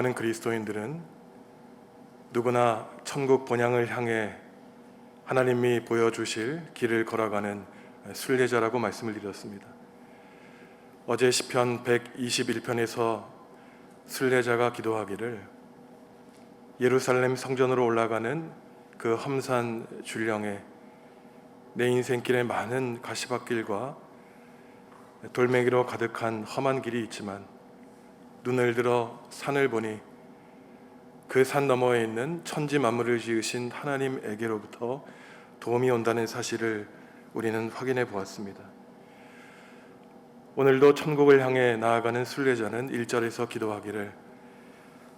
많은 그리스도인들은 누구나 천국 본향을 향해 하나님이 보여주실 길을 걸어가는 순례자라고 말씀을 드렸습니다. 어제 시편 121편에서 순례자가 기도하기를 예루살렘 성전으로 올라가는 그 험산 줄령에 내 인생길에 많은 가시밭길과 돌멩이로 가득한 험한 길이 있지만 눈을 들어 산을 보니 그 산 너머에 있는 천지 만물을 지으신 하나님에게로부터 도움이 온다는 사실을 우리는 확인해 보았습니다. 오늘도 천국을 향해 나아가는 순례자는 1절에서 기도하기를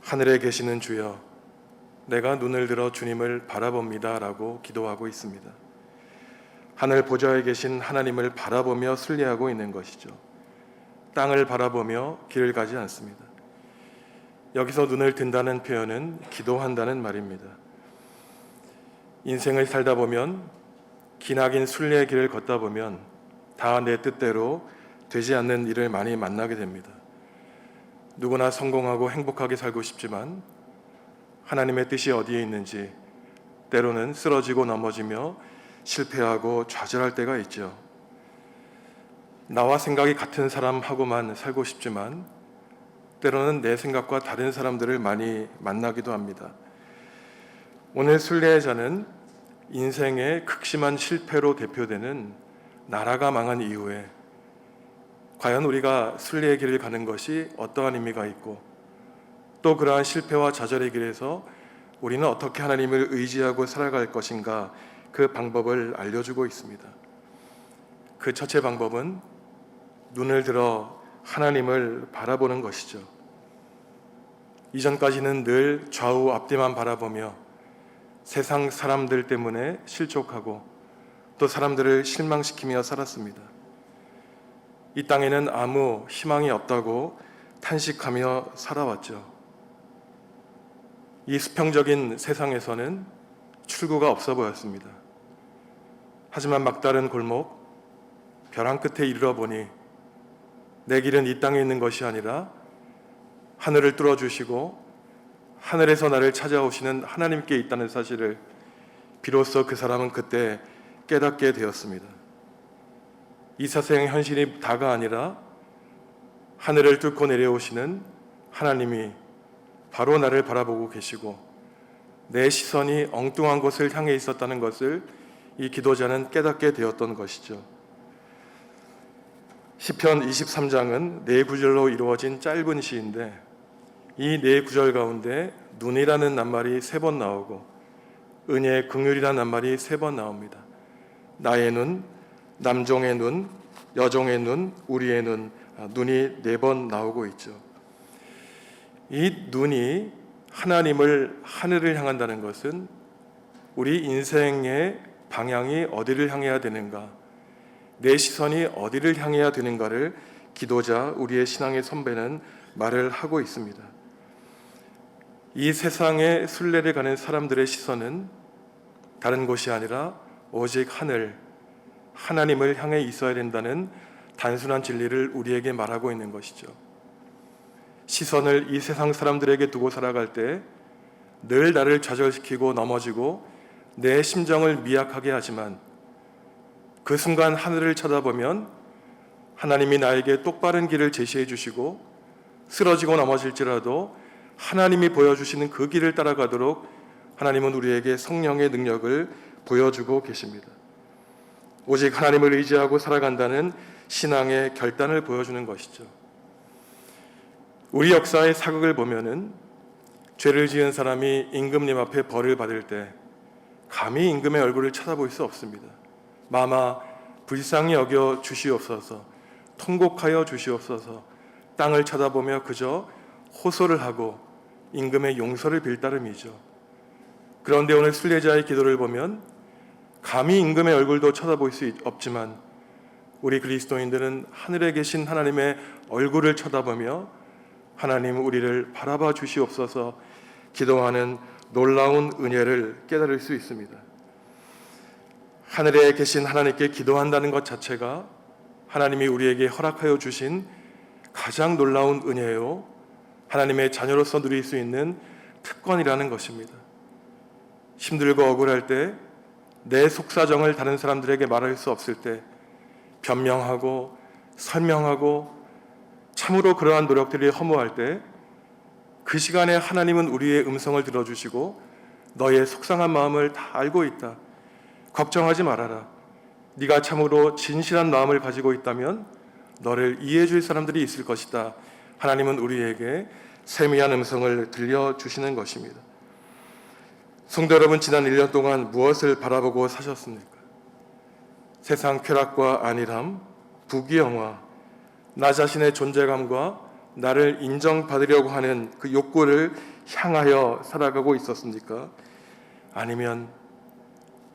하늘에 계시는 주여 내가 눈을 들어 주님을 바라봅니다 라고 기도하고 있습니다. 하늘 보좌에 계신 하나님을 바라보며 순례하고 있는 것이죠. 땅을 바라보며 길을 가지 않습니다. 여기서 눈을 든다는 표현은 기도한다는 말입니다. 인생을 살다 보면 기나긴 순례의 길을 걷다 보면 다 내 뜻대로 되지 않는 일을 많이 만나게 됩니다. 누구나 성공하고 행복하게 살고 싶지만 하나님의 뜻이 어디에 있는지 때로는 쓰러지고 넘어지며 실패하고 좌절할 때가 있죠. 나와 생각이 같은 사람하고만 살고 싶지만 때로는 내 생각과 다른 사람들을 많이 만나기도 합니다. 오늘 순례자는 인생의 극심한 실패로 대표되는 나라가 망한 이후에 과연 우리가 순례의 길을 가는 것이 어떠한 의미가 있고 또 그러한 실패와 좌절의 길에서 우리는 어떻게 하나님을 의지하고 살아갈 것인가 그 방법을 알려주고 있습니다. 그 첫째 방법은 눈을 들어 하나님을 바라보는 것이죠. 이전까지는 늘 좌우 앞뒤만 바라보며 세상 사람들 때문에 실족하고 또 사람들을 실망시키며 살았습니다. 이 땅에는 아무 희망이 없다고 탄식하며 살아왔죠. 이 수평적인 세상에서는 출구가 없어 보였습니다. 하지만 막다른 골목, 벼랑 끝에 이르러 보니 내 길은 이 땅에 있는 것이 아니라 하늘을 뚫어주시고 하늘에서 나를 찾아오시는 하나님께 있다는 사실을 비로소 그 사람은 그때 깨닫게 되었습니다. 이 세상의 현실이 다가 아니라 하늘을 뚫고 내려오시는 하나님이 바로 나를 바라보고 계시고 내 시선이 엉뚱한 곳을 향해 있었다는 것을 이 기도자는 깨닫게 되었던 것이죠. 시편 23장은 4구절로 이루어진 짧은 시인데 이 4구절 가운데 눈이라는 낱말이 3번 나오고 은혜의 긍휼이라는 낱말이 3번 나옵니다. 나의 눈, 남종의 눈, 여종의 눈, 우리의 눈, 눈이 4번 나오고 있죠. 이 눈이 하늘을 향한다는 것은 우리 인생의 방향이 어디를 향해야 되는가, 내 시선이 어디를 향해야 되는가를 기도자, 우리의 신앙의 선배는 말을 하고 있습니다. 이 세상의 순례를 가는 사람들의 시선은 다른 곳이 아니라 오직 하나님을 향해 있어야 된다는 단순한 진리를 우리에게 말하고 있는 것이죠. 시선을 이 세상 사람들에게 두고 살아갈 때 늘 나를 좌절시키고 넘어지고 내 심정을 미약하게 하지만 그 순간 하늘을 쳐다보면 하나님이 나에게 똑바른 길을 제시해 주시고 쓰러지고 넘어질지라도 하나님이 보여주시는 그 길을 따라가도록 하나님은 우리에게 성령의 능력을 보여주고 계십니다. 오직 하나님을 의지하고 살아간다는 신앙의 결단을 보여주는 것이죠. 우리 역사의 사극을 보면은 죄를 지은 사람이 임금님 앞에 벌을 받을 때 감히 임금의 얼굴을 쳐다볼 수 없습니다. 마마 불쌍히 여겨 주시옵소서, 통곡하여 주시옵소서, 땅을 쳐다보며 그저 호소를 하고 임금의 용서를 빌 따름이죠. 그런데 오늘 순례자의 기도를 보면 감히 임금의 얼굴도 쳐다볼 수 없지만 우리 그리스도인들은 하늘에 계신 하나님의 얼굴을 쳐다보며 하나님 우리를 바라봐 주시옵소서 기도하는 놀라운 은혜를 깨달을 수 있습니다. 하늘에 계신 하나님께 기도한다는 것 자체가 하나님이 우리에게 허락하여 주신 가장 놀라운 은혜요, 하나님의 자녀로서 누릴 수 있는 특권이라는 것입니다. 힘들고 억울할 때, 내 속사정을 다른 사람들에게 말할 수 없을 때 변명하고 설명하고 참으로 그러한 노력들이 허무할 때, 그 시간에 하나님은 우리의 음성을 들어주시고 너의 속상한 마음을 다 알고 있다. 걱정하지 말아라. 네가 참으로 진실한 마음을 가지고 있다면 너를 이해해 줄 사람들이 있을 것이다. 하나님은 우리에게 세미한 음성을 들려주시는 것입니다. 성도 여러분, 지난 1년 동안 무엇을 바라보고 사셨습니까? 세상 쾌락과 안일함, 부귀영화, 나 자신의 존재감과 나를 인정받으려고 하는 그 욕구를 향하여 살아가고 있었습니까? 아니면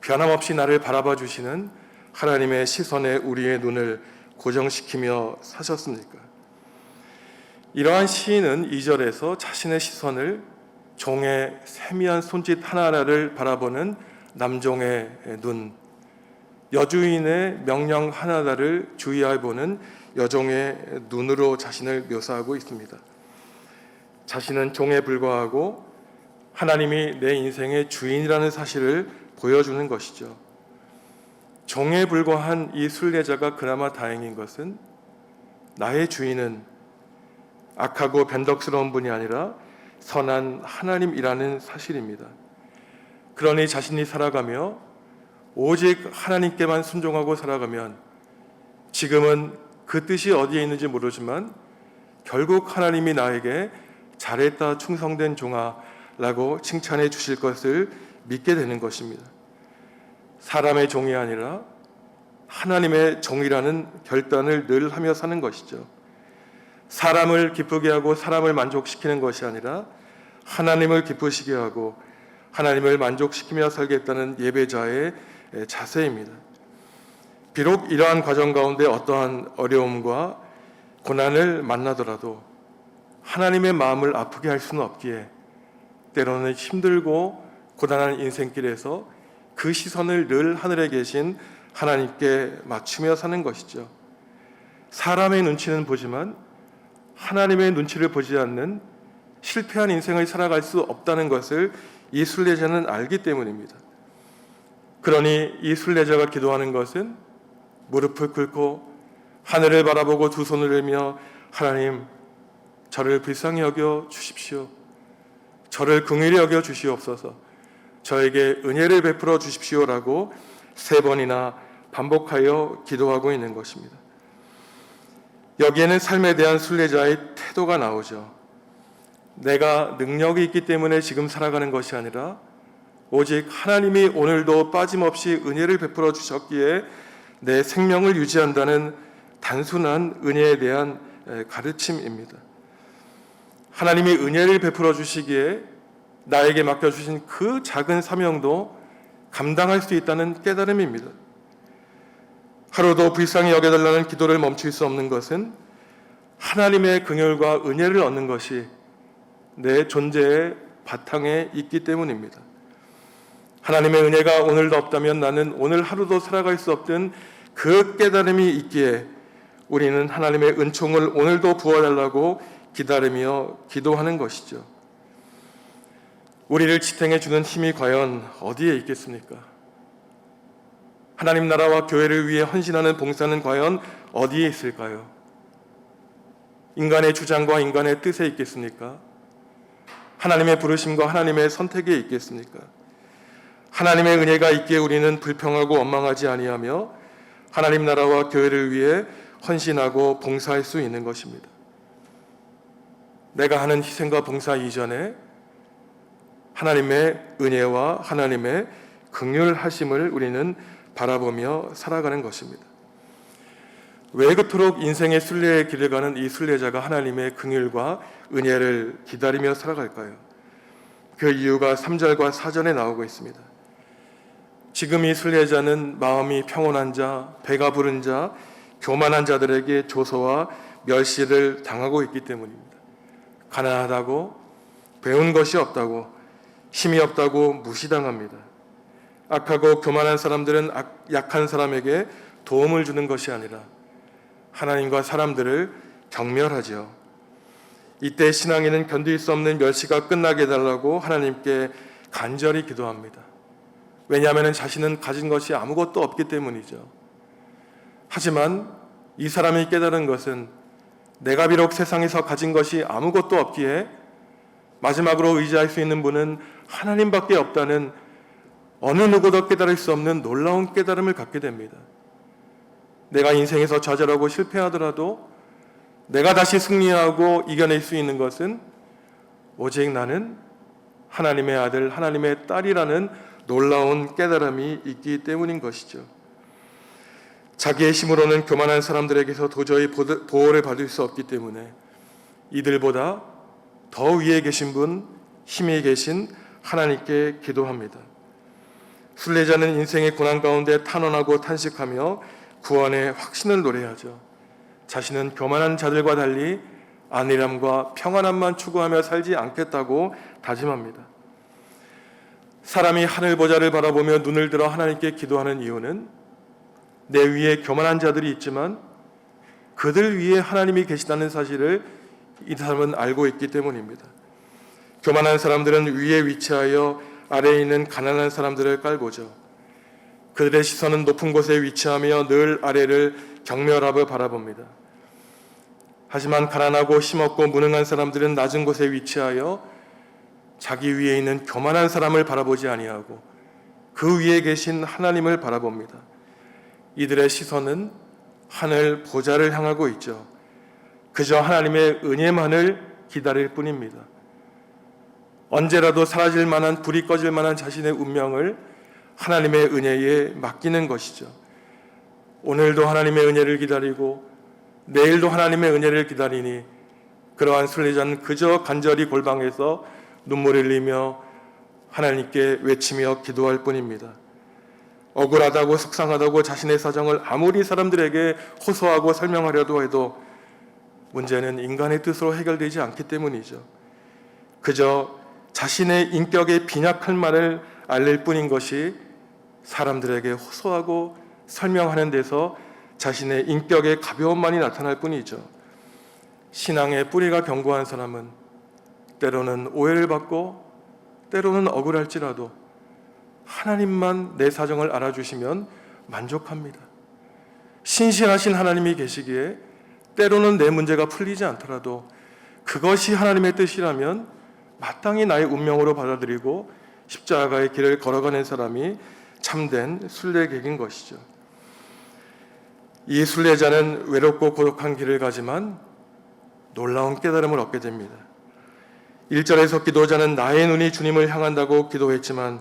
변함없이 나를 바라봐 주시는 하나님의 시선에 우리의 눈을 고정시키며 사셨습니까? 이러한 시인은 2절에서 자신의 시선을 종의 세미한 손짓 하나하나를 바라보는 남종의 눈, 여주인의 명령 하나하나를 주의하여 보는 여종의 눈으로 자신을 묘사하고 있습니다. 자신은 종에 불과하고 하나님이 내 인생의 주인이라는 사실을 보여주는 것이죠. 종에 불과한 이 순례자가 그나마 다행인 것은 나의 주인은 악하고 변덕스러운 분이 아니라 선한 하나님이라는 사실입니다. 그러니 자신이 살아가며 오직 하나님께만 순종하고 살아가면 지금은 그 뜻이 어디에 있는지 모르지만 결국 하나님이 나에게 잘했다 충성된 종아 라고 칭찬해 주실 것을 믿게 되는 것입니다. 사람의 종이 아니라 하나님의 종이라는 결단을 늘 하며 사는 것이죠. 사람을 기쁘게 하고 사람을 만족시키는 것이 아니라 하나님을 기쁘시게 하고 하나님을 만족시키며 살겠다는 예배자의 자세입니다. 비록 이러한 과정 가운데 어떠한 어려움과 고난을 만나더라도 하나님의 마음을 아프게 할 수는 없기에 때로는 힘들고 고단한 인생길에서 그 시선을 늘 하늘에 계신 하나님께 맞추며 사는 것이죠. 사람의 눈치는 보지만 하나님의 눈치를 보지 않는 실패한 인생을 살아갈 수 없다는 것을 이 순례자는 알기 때문입니다. 그러니 이 순례자가 기도하는 것은 무릎을 꿇고 하늘을 바라보고 두 손을 들며 하나님, 저를 불쌍히 여겨 주십시오. 저를 긍휼히 여겨 주시옵소서. 저에게 은혜를 베풀어 주십시오라고 3번이나 반복하여 기도하고 있는 것입니다. 여기에는 삶에 대한 순례자의 태도가 나오죠. 내가 능력이 있기 때문에 지금 살아가는 것이 아니라 오직 하나님이 오늘도 빠짐없이 은혜를 베풀어 주셨기에 내 생명을 유지한다는 단순한 은혜에 대한 가르침입니다. 하나님이 은혜를 베풀어 주시기에 나에게 맡겨주신 그 작은 사명도 감당할 수 있다는 깨달음입니다. 하루도 불쌍히 여겨달라는 기도를 멈출 수 없는 것은 하나님의 긍휼과 은혜를 얻는 것이 내 존재의 바탕에 있기 때문입니다. 하나님의 은혜가 오늘도 없다면 나는 오늘 하루도 살아갈 수 없던 그 깨달음이 있기에 우리는 하나님의 은총을 오늘도 부어달라고 기다리며 기도하는 것이죠. 우리를 지탱해 주는 힘이 과연 어디에 있겠습니까? 하나님 나라와 교회를 위해 헌신하는 봉사는 과연 어디에 있을까요? 인간의 주장과 인간의 뜻에 있겠습니까? 하나님의 부르심과 하나님의 선택에 있겠습니까? 하나님의 은혜가 있기에 우리는 불평하고 원망하지 아니하며 하나님 나라와 교회를 위해 헌신하고 봉사할 수 있는 것입니다. 내가 하는 희생과 봉사 이전에 하나님의 은혜와 하나님의 긍휼하심을 우리는 바라보며 살아가는 것입니다. 왜 그토록 인생의 순례의 길을 가는 이 순례자가 하나님의 긍휼과 은혜를 기다리며 살아갈까요? 그 이유가 3절과 4절에 나오고 있습니다. 지금 이 순례자는 마음이 평온한 자, 배가 부른 자, 교만한 자들에게 조소와 멸시를 당하고 있기 때문입니다. 가난하다고, 배운 것이 없다고, 힘이 없다고 무시당합니다. 악하고 교만한 사람들은 약한 사람에게 도움을 주는 것이 아니라 하나님과 사람들을 경멸하죠. 이때 신앙인은 견딜 수 없는 멸시가 끝나게 해달라고 하나님께 간절히 기도합니다. 왜냐하면 자신은 가진 것이 아무것도 없기 때문이죠. 하지만 이 사람이 깨달은 것은 내가 비록 세상에서 가진 것이 아무것도 없기에 마지막으로 의지할 수 있는 분은 하나님밖에 없다는 어느 누구도 깨달을 수 없는 놀라운 깨달음을 갖게 됩니다. 내가 인생에서 좌절하고 실패하더라도 내가 다시 승리하고 이겨낼 수 있는 것은 오직 나는 하나님의 아들, 하나님의 딸이라는 놀라운 깨달음이 있기 때문인 것이죠. 자기의 힘으로는 교만한 사람들에게서 도저히 보호를 받을 수 없기 때문에 이들보다 더 위에 계신 분, 힘이 계신 하나님께 기도합니다. 순례자는 인생의 고난 가운데 탄원하고 탄식하며 구원의 확신을 노래하죠. 자신은 교만한 자들과 달리 안일함과 평안함만 추구하며 살지 않겠다고 다짐합니다. 사람이 하늘 보좌를 바라보며 눈을 들어 하나님께 기도하는 이유는 내 위에 교만한 자들이 있지만 그들 위에 하나님이 계시다는 사실을 이 사람은 알고 있기 때문입니다. 교만한 사람들은 위에 위치하여 아래에 있는 가난한 사람들을 깔보죠. 그들의 시선은 높은 곳에 위치하며 늘 아래를 경멸하고 바라봅니다. 하지만 가난하고 힘없고 무능한 사람들은 낮은 곳에 위치하여 자기 위에 있는 교만한 사람을 바라보지 아니하고 그 위에 계신 하나님을 바라봅니다. 이들의 시선은 하늘 보좌를 향하고 있죠. 그저 하나님의 은혜만을 기다릴 뿐입니다. 언제라도 사라질 만한, 불이 꺼질 만한 자신의 운명을 하나님의 은혜에 맡기는 것이죠. 오늘도 하나님의 은혜를 기다리고 내일도 하나님의 은혜를 기다리니 그러한 순례자는 그저 간절히 골방에서 눈물을 흘리며 하나님께 외치며 기도할 뿐입니다. 억울하다고 속상하다고 자신의 사정을 아무리 사람들에게 호소하고 설명하려도 해도 문제는 인간의 뜻으로 해결되지 않기 때문이죠. 그저 자신의 인격의 빈약한 말을 알릴 뿐인 것이 사람들에게 호소하고 설명하는 데서 자신의 인격의 가벼움만이 나타날 뿐이죠. 신앙의 뿌리가 견고한 사람은 때로는 오해를 받고 때로는 억울할지라도 하나님만 내 사정을 알아주시면 만족합니다. 신실하신 하나님이 계시기에 때로는 내 문제가 풀리지 않더라도 그것이 하나님의 뜻이라면 마땅히 나의 운명으로 받아들이고 십자가의 길을 걸어가는 사람이 참된 순례객인 것이죠. 이 순례자는 외롭고 고독한 길을 가지만 놀라운 깨달음을 얻게 됩니다. 1절에서 기도자는 나의 눈이 주님을 향한다고 기도했지만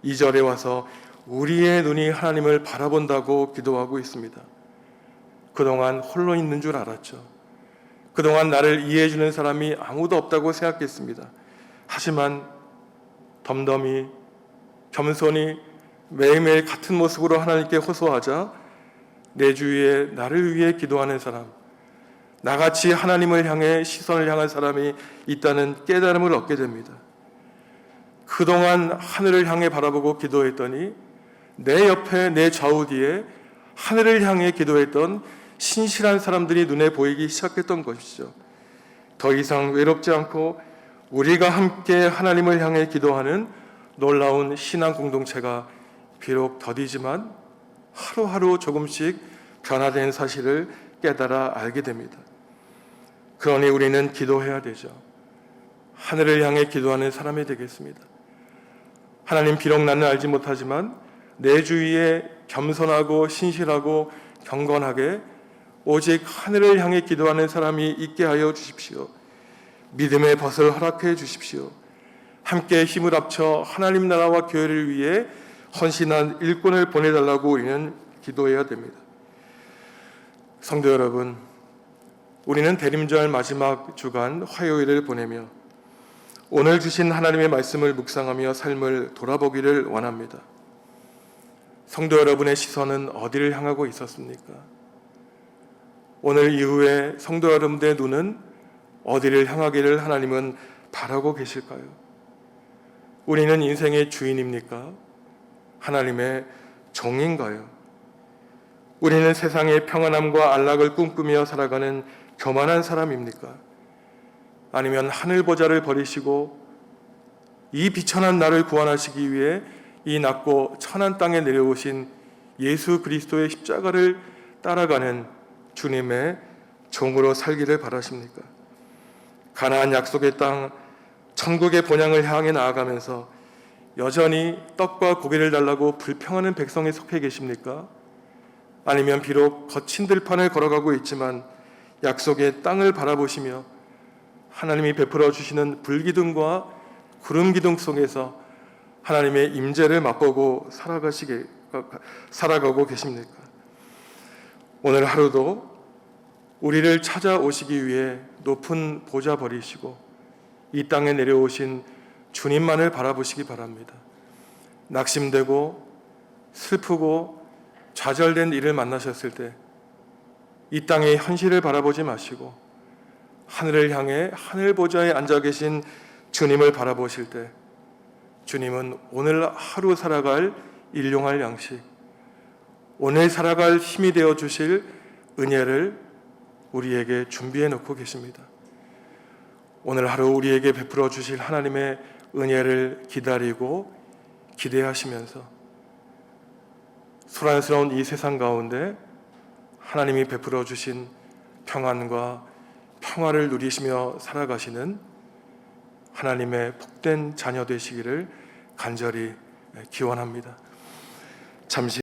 2절에 와서 우리의 눈이 하나님을 바라본다고 기도하고 있습니다. 그동안 홀로 있는 줄 알았죠. 그동안 나를 이해해 주는 사람이 아무도 없다고 생각했습니다. 하지만 덤덤히 겸손히 매일매일 같은 모습으로 하나님께 호소하자 내 주위에 나를 위해 기도하는 사람, 나같이 하나님을 향해 시선을 향한 사람이 있다는 깨달음을 얻게 됩니다. 그동안 하늘을 향해 바라보고 기도했더니 내 옆에 내 좌우 뒤에 하늘을 향해 기도했던 신실한 사람들이 눈에 보이기 시작했던 것이죠. 더 이상 외롭지 않고 우리가 함께 하나님을 향해 기도하는 놀라운 신앙 공동체가 비록 더디지만 하루하루 조금씩 변화된 사실을 깨달아 알게 됩니다. 그러니 우리는 기도해야 되죠. 하늘을 향해 기도하는 사람이 되겠습니다. 하나님, 비록 나는 알지 못하지만 내 주위에 겸손하고 신실하고 경건하게 오직 하늘을 향해 기도하는 사람이 있게 하여 주십시오. 믿음의 벗을 허락해 주십시오. 함께 힘을 합쳐 하나님 나라와 교회를 위해 헌신한 일꾼을 보내달라고 우리는 기도해야 됩니다. 성도 여러분, 우리는 대림절 마지막 주간 화요일을 보내며 오늘 주신 하나님의 말씀을 묵상하며 삶을 돌아보기를 원합니다. 성도 여러분의 시선은 어디를 향하고 있었습니까? 오늘 이후에 성도 여러분의 눈은 어디를 향하기를 하나님은 바라고 계실까요? 우리는 인생의 주인입니까? 하나님의 종인가요? 우리는 세상의 평안함과 안락을 꿈꾸며 살아가는 교만한 사람입니까? 아니면 하늘 보좌를 버리시고 이 비천한 나를 구원하시기 위해 이 낮고 천한 땅에 내려오신 예수 그리스도의 십자가를 따라가는 주님의 종으로 살기를 바라십니까? 가나안 약속의 땅 천국의 본향을 향해 나아가면서 여전히 떡과 고기를 달라고 불평하는 백성에 속해 계십니까? 아니면 비록 거친 들판을 걸어가고 있지만 약속의 땅을 바라보시며 하나님이 베풀어 주시는 불기둥과 구름 기둥 속에서 하나님의 임재를 맛보고 살아가고 계십니까? 오늘 하루도 우리를 찾아오시기 위해 높은 보좌 버리시고 이 땅에 내려오신 주님만을 바라보시기 바랍니다. 낙심되고 슬프고 좌절된 일을 만나셨을 때 이 땅의 현실을 바라보지 마시고 하늘을 향해 하늘 보좌에 앉아 계신 주님을 바라보실 때 주님은 오늘 하루 살아갈 일용할 양식, 오늘 살아갈 힘이 되어 주실 은혜를 우리에게 준비해 놓고 계십니다. 오늘 하루 우리에게 베풀어 주실 하나님의 은혜를 기다리고 기대하시면서 소란스러운 이 세상 가운데 하나님이 베풀어 주신 평안과 평화를 누리시며 살아가시는 하나님의 복된 자녀 되시기를 간절히 기원합니다. 잠시